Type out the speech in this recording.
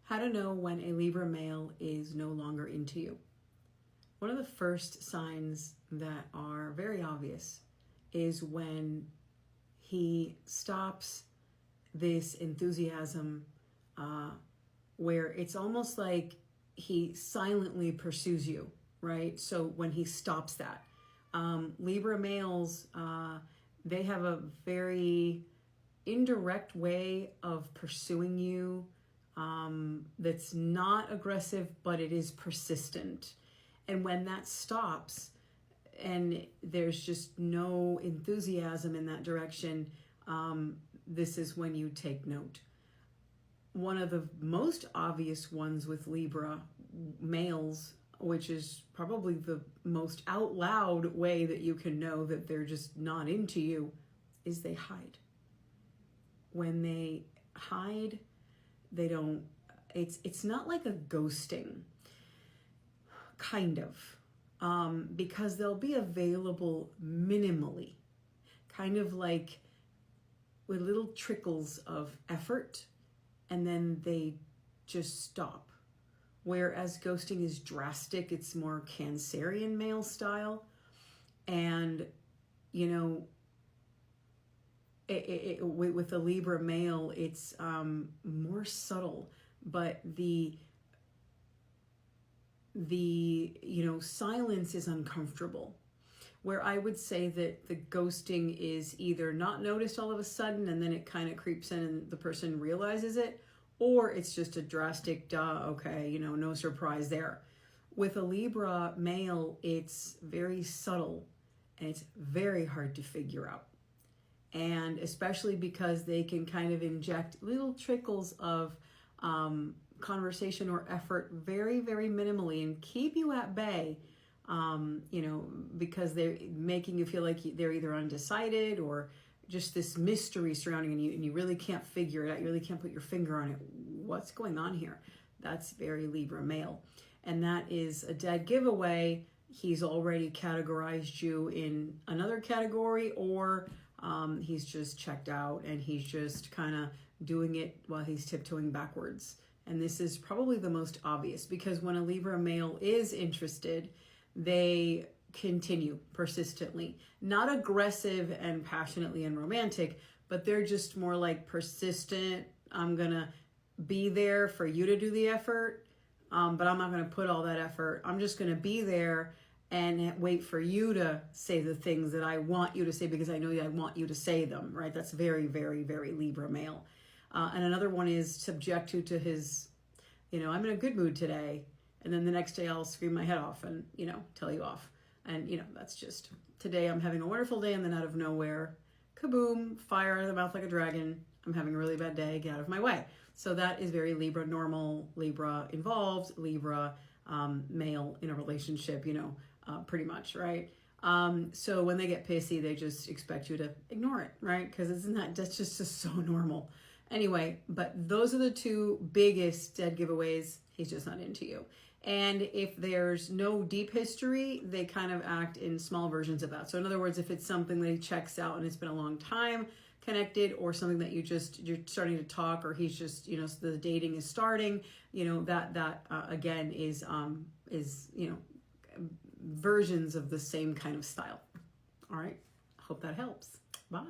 How to know when a Libra male is no longer into you. One of the first signs that are very obvious is when he stops this enthusiasm where it's almost like he silently pursues you, right? So when he stops that, Libra males, they have a very indirect way of pursuing you that's not aggressive, but it is persistent. And when that stops and there's just no enthusiasm in that direction, this is when you take note. One of the most obvious ones with Libra males, which is probably the most out loud way that you can know that they're just not into you, is they hide. When they hide, they don't, it's not like a ghosting, kind of, because they'll be available minimally, kind of like with little trickles of effort, and then they just stop. Whereas ghosting is drastic, it's more Cancerian male style. And, you know, with a Libra male, it's more subtle, but the silence is uncomfortable. Where I would say that the ghosting is either not noticed all of a sudden and then it kind of creeps in and the person realizes it, or it's just a drastic, okay, no surprise there. With a Libra male, it's very subtle and it's very hard to figure out. And especially because they can kind of inject little trickles of conversation or effort very, very minimally and keep you at bay, because they're making you feel like they're either undecided or just this mystery surrounding you, and you really can't figure it out. You really can't put your finger on it. What's going on here? That's very Libra male. And that is a dead giveaway. He's already categorized you in another category, or he's just checked out and he's just kind of doing it while he's tiptoeing backwards. And this is probably the most obvious, because when a Libra male is interested, they continue persistently, not aggressive and passionately and romantic, but they're just more like persistent. I'm gonna be there for you to do the effort, but I'm not gonna put all that effort. I'm just gonna be there and wait for you to say the things that I want you to say, because I know I want you to say them, right? That's very, very, very Libra male. And another one is subject you to his, I'm in a good mood today, and then the next day I'll scream my head off and, tell you off. And, that's just, today I'm having a wonderful day, and then out of nowhere, kaboom, fire out of the mouth like a dragon. I'm having a really bad day, get out of my way. So that is very Libra normal, Libra involved, Libra male in a relationship, pretty much, right? So when they get pissy, they just expect you to ignore it, right? Because that's just so normal. Anyway, but those are the two biggest dead giveaways. He's just not into you. And if there's no deep history, they kind of act in small versions of that. So in other words, if it's something that he checks out and it's been a long time connected, or something that you're starting to talk, or he's just, the dating is starting, that again is versions of the same kind of style. All right. Hope that helps. Bye.